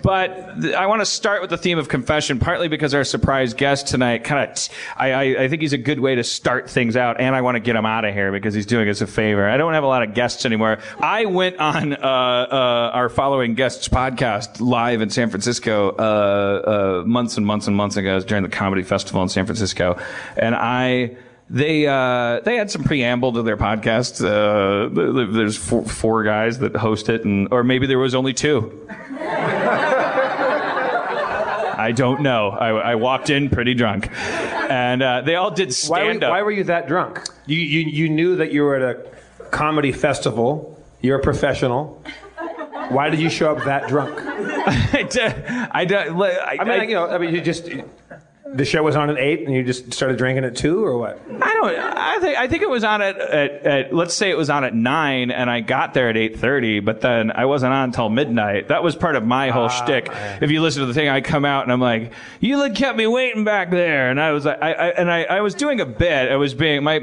But I want to start with the theme of confession, partly because our surprise guest tonight I think he's a good way to start things out, and I want to get him out of here because he's doing us a favor. I don't have a lot of guests anymore. I went on our following guests podcast live in San Francisco months and months and months ago. It was during the comedy festival in San Francisco, and They had some preamble to their podcast. There's four guys that host it, or maybe there was only two. I don't know. I walked in pretty drunk, and they all did stand-up. Why were you that drunk? You knew that you were at a comedy festival. You're a professional. Why did you show up that drunk? You just. The show was on at 8, and you just started drinking at 2, or what? I think it was on at let's say it was on at 9, and I got there at 8:30. But then I wasn't on until midnight. That was part of my whole shtick. If you listen to the thing, I come out and I'm like, "You kept me waiting back there," and I was like, I was doing a bit. I was being my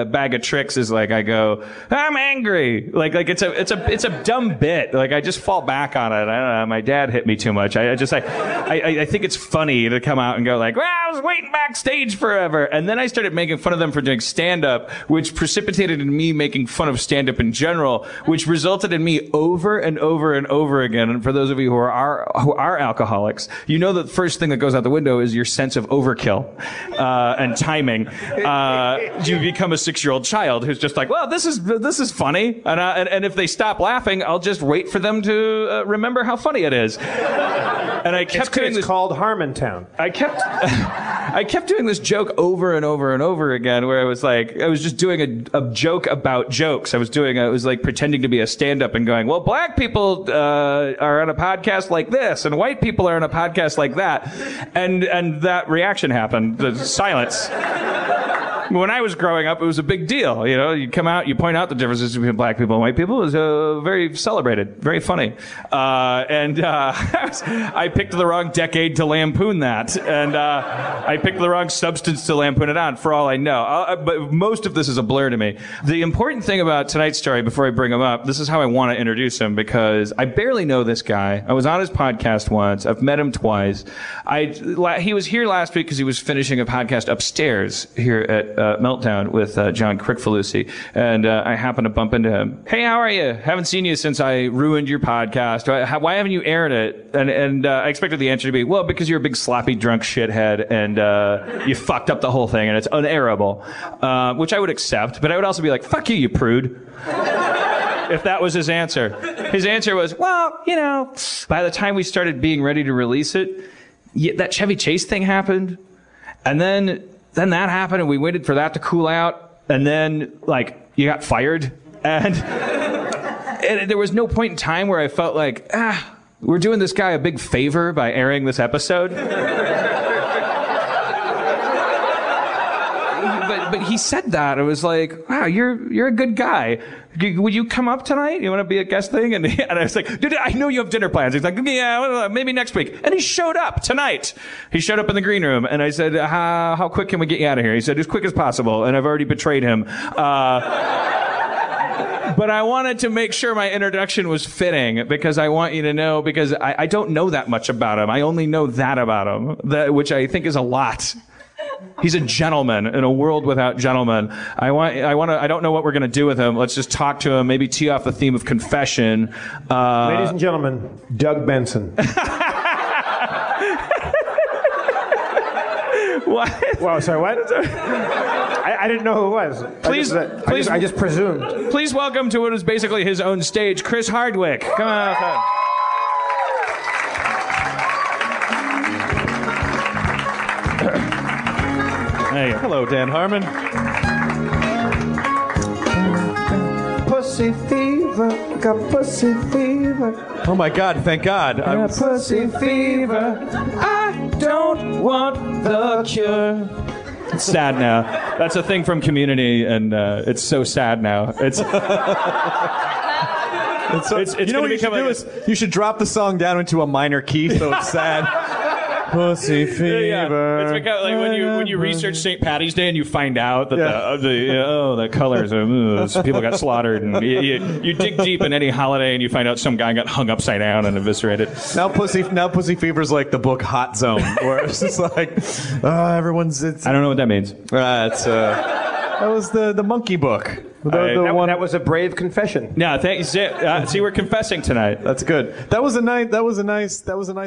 bag of tricks is like I go, "I'm angry," like it's a dumb bit. Like I just fall back on it. I don't know. My dad hit me too much. I think it's funny to come out and go like, well, I was waiting backstage forever. And then I started making fun of them for doing stand-up, which precipitated in me making fun of stand-up in general, which resulted in me over and over and over again. And for those of you who are alcoholics, you know that the first thing that goes out the window is your sense of overkill and timing. You become a 6-year-old child who's just like, well, this is funny. And if they stop laughing, I'll just wait for them to remember how funny it is. And I kept doing this. It's called Harmontown. I kept doing this joke over and over and over again, where I was just doing a joke about jokes. I was like pretending to be a stand-up and going, well, black people are on a podcast like this, and white people are on a podcast like that, and that reaction happened. The silence. When I was growing up, it was a big deal. You know, you come out, you point out the differences between black people and white people. It was very celebrated, very funny. I picked the wrong decade to lampoon that, and I picked the wrong substance to lampoon it on, for all I know. But most of this is a blur to me. The important thing about tonight's story, before I bring him up, this is how I want to introduce him, because I barely know this guy. I was on his podcast once. I've met him twice. He was here last week because he was finishing a podcast upstairs here at Meltdown with John Crickfalusi, and I happened to bump into him. Hey, how are you? Haven't seen you since I ruined your podcast. Why haven't you aired it? And I expected the answer to be, well, because you're a big sloppy drunk shithead, and you fucked up the whole thing, and it's unairable, which I would accept, but I would also be like, fuck you, you prude. If that was his answer. His answer was, well, you know, by the time we started being ready to release it, that Chevy Chase thing happened, and then that happened, and we waited for that to cool out, and then, like, you got fired, and there was no point in time where I felt like, we're doing this guy a big favor by airing this episode. But he said that. It was like, wow, you're a good guy. Would you come up tonight? You want to be a guest thing? And I was like, dude, I know you have dinner plans. He's like, yeah, maybe next week. And he showed up tonight. He showed up in the green room. And I said, how quick can we get you out of here? He said, as quick as possible. And I've already betrayed him. But I wanted to make sure my introduction was fitting, because I want you to know, because I don't know that much about him. I only know that about him, which I think is a lot. He's a gentleman in a world without gentlemen. I don't know what we're going to do with him. Let's just talk to him, maybe tee off the theme of confession. Ladies and gentlemen, Doug Benson. What? Wow, sorry, what? I didn't know who it was. I just presumed. Please welcome to what is basically his own stage, Chris Hardwick. Come on. Hey, hello, Dan Harmon. Pussy fever, got pussy fever. Oh my God, thank God. Got pussy fever. I don't want the cure. It's sad now. That's a thing from Community, and it's so sad now. It's you know what you should do is you should drop the song down into a minor key so it's sad. Pussy fever. It's like when you research St. Patty's Day and you find out that the colors of people got slaughtered, and you dig deep in any holiday and you find out some guy got hung upside down and eviscerated. Now Pussy Fever's like the book Hot Zone, where it's just like everyone's. I don't know what that means. That was the monkey book. That was a brave confession. Yeah, thanks. See, we're confessing tonight. That's good. That was a nice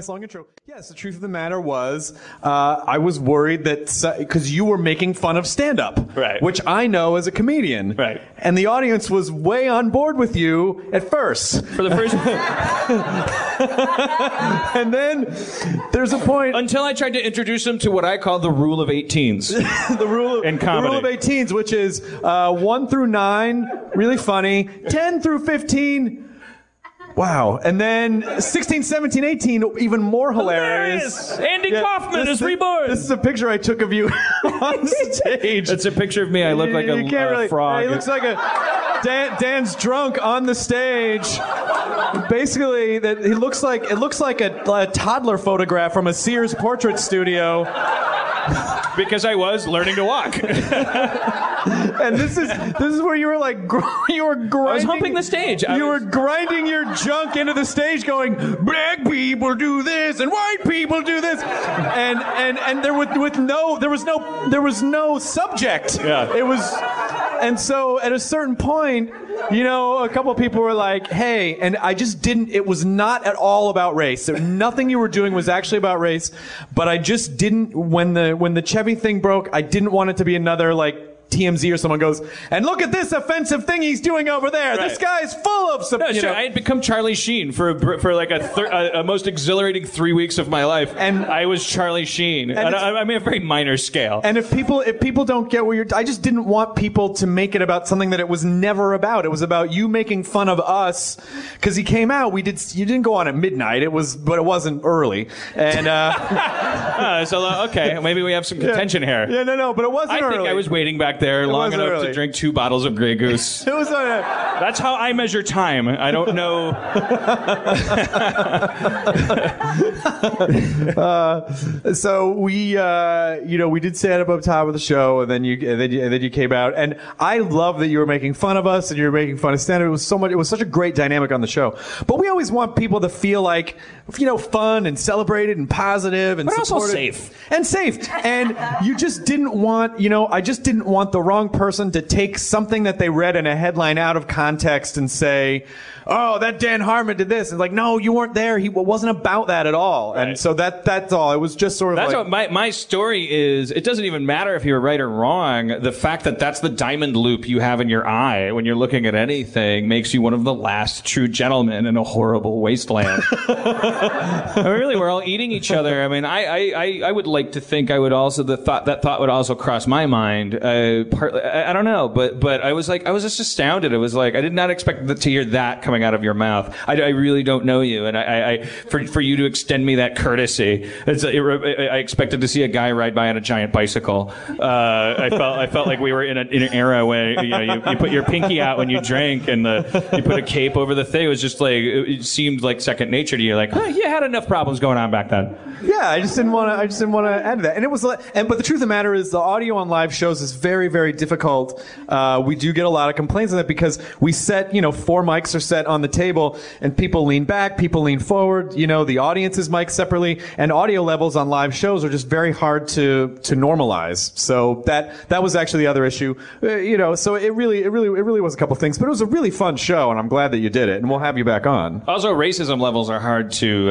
long intro. Yes, the truth of the matter was, I was worried that because you were making fun of stand-up, right? Which I know as a comedian, right? And the audience was way on board with you at first. For the first, and then there's a point until I tried to introduce them to what I call the rule of 18s. The rule of 18s, which is 1 through 9. Really funny. 10 through 15. Wow. And then 16, 17, 18, even more hilarious. Andy Kaufman is reborn. This is a picture I took of you on stage. It's a picture of me. I look like a frog. He looks like Dan's drunk on the stage. Basically, it looks like a toddler photograph from a Sears portrait studio. Because I was learning to walk. And this is where you were like you were grinding. I was humping the stage. You were grinding your junk into the stage, going, "Black people do this and white people do this," and there was no subject. Yeah. It was, and so at a certain point, a couple of people were like, "Hey," and I just didn't. It was not at all about race. Nothing you were doing was actually about race, but I just didn't. When the Chevy thing broke, I didn't want it to be another like TMZ or someone goes, and look at this offensive thing he's doing over there. Right. This guy's full of some. No, sure. I had become Charlie Sheen for like a most exhilarating 3 weeks of my life, and I was Charlie Sheen. And I mean, a very minor scale. And if people don't get where I just didn't want people to make it about something that it was never about. It was about you making fun of us because he came out. You didn't go on at midnight. But it wasn't early. And okay, maybe we have some contention here. Yeah, no, but it wasn't early. I think I was waiting back there long enough to drink 2 bottles of Grey Goose. It was That's how I measure time. I don't know. So we did stand up top of the show, and then you came out, and I love that you were making fun of us and you were making fun of stand up. It was such a great dynamic on the show. But we always want people to feel like fun and celebrated and positive and but supported. Also safe. And you just didn't want I just didn't want the wrong person to take something that they read in a headline out of context and say, "Oh, that Dan Harmon did this." And like, no, you weren't there. It wasn't about that at all. Right. And so that's all. It was just sort of that's what my story is. It doesn't even matter if you're right or wrong. The fact that that's the diamond loop you have in your eye when you're looking at anything makes you one of the last true gentlemen in a horrible wasteland. I mean, really, we're all eating each other. I mean, I would like to think I would also that thought would also cross my mind. Partly, I don't know, but I was just astounded. It was like I did not expect to hear that coming out of your mouth. I really don't know you, and for you to extend me that courtesy, I expected to see a guy ride by on a giant bicycle. I felt like we were in an era where you put your pinky out when you drink, and you put a cape over the thing. It was just like it seemed like second nature to you. Like, you had enough problems going on back then. Yeah, I just didn't want to add to that. And it was but the truth of the matter is the audio on live shows is very, very difficult. We do get a lot of complaints on that because we set, 4 mics are set on the table and people lean back, people lean forward, the audience is mic'd separately, and audio levels on live shows are just very hard to normalize. So that was actually the other issue. So it really was a couple things, but it was a really fun show, and I'm glad that you did it, and we'll have you back on. Also, racism levels are hard to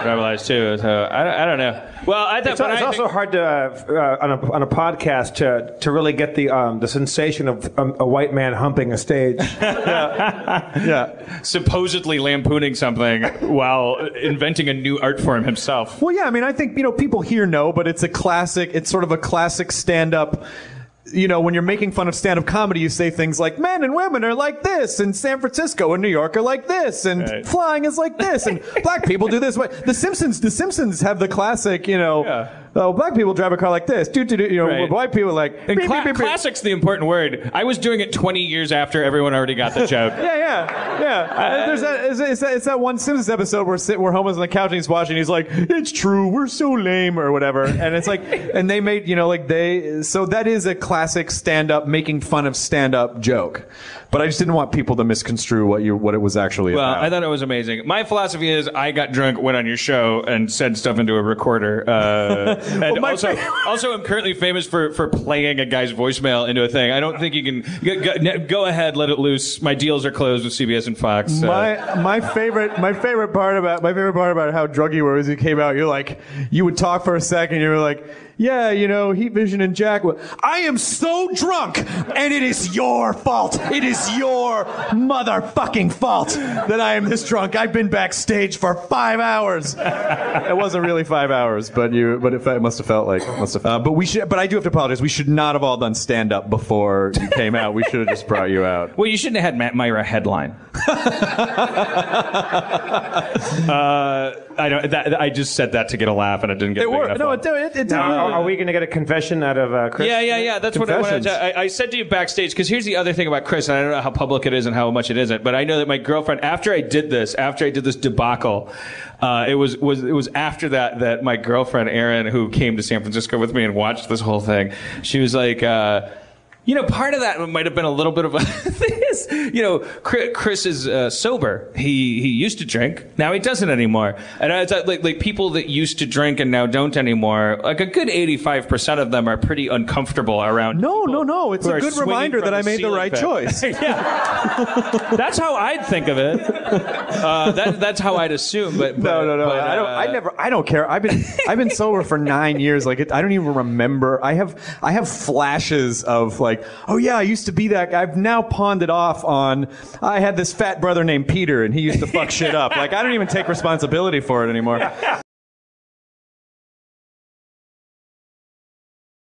realize too. So I don't know. Well, it's also hard to on a podcast to really get the sensation of a white man humping a stage. Yeah. Supposedly lampooning something while inventing a new art form himself. Well, yeah. I mean, I think people here know, but it's a classic. It's sort of a classic stand-up. When you're making fun of stand-up comedy, you say things like, men and women are like this, and San Francisco and New York are like this, and right. Flying is like this, and black people do this. The Simpsons have the classic, oh, black people drive a car like this. Right. White people like. And beep, beep, beep, beep. classic's the important word. I was doing it 20 years after everyone already got the joke. Yeah. It's that one Simpsons episode where Homer's on the couch and he's watching. He's like, "It's true, we're so lame," or whatever. And it's like, and they made, so that is a classic stand-up, making fun of stand-up joke. But I just didn't want people to misconstrue what it was actually about. Well, I thought it was amazing. My philosophy is I got drunk, went on your show, and said stuff into a recorder. And also, I'm currently famous for playing a guy's voicemail into a thing. I don't think you can go ahead, let it loose. My deals are closed with CBS and Fox. My favorite part about how drunk you were is you came out. You're like, you would talk for a second. You were like, yeah, Heat Vision and Jack. I am so drunk, and it is your fault. It is your motherfucking fault that I am this drunk. I've been backstage for 5 hours. It wasn't really 5 hours, but it must have felt like. But I do have to apologize. We should not have all done stand up before you came out. We should have just brought you out. Well, you shouldn't have had Matt Myra headline. I just said that to get a laugh, and it didn't get a big enough laugh. It did. Are we going to get a confession out of Chris? Yeah. That's what I wanted to. I said to you backstage, because here's the other thing about Chris, and I don't know how public it is and how much it isn't, but I know that my girlfriend, after I did this debacle, it was after that my girlfriend Erin, who came to San Francisco with me and watched this whole thing, she was like, part of that might have been a little bit of a thing is, Chris is sober. He used to drink. Now he doesn't anymore. And it's like people that used to drink and now don't anymore, like a good 85% of them are pretty uncomfortable around. No. It's a good reminder that I made the right choice. Yeah. That's how I'd think of it. That's how I'd assume. But no. I don't care. I've been sober for 9 years. Like I don't even remember. I have flashes of like, oh yeah, I used to be that guy. I've now pawned it off on, I had this fat brother named Peter and he used to fuck shit up. Like I don't even take responsibility for it anymore.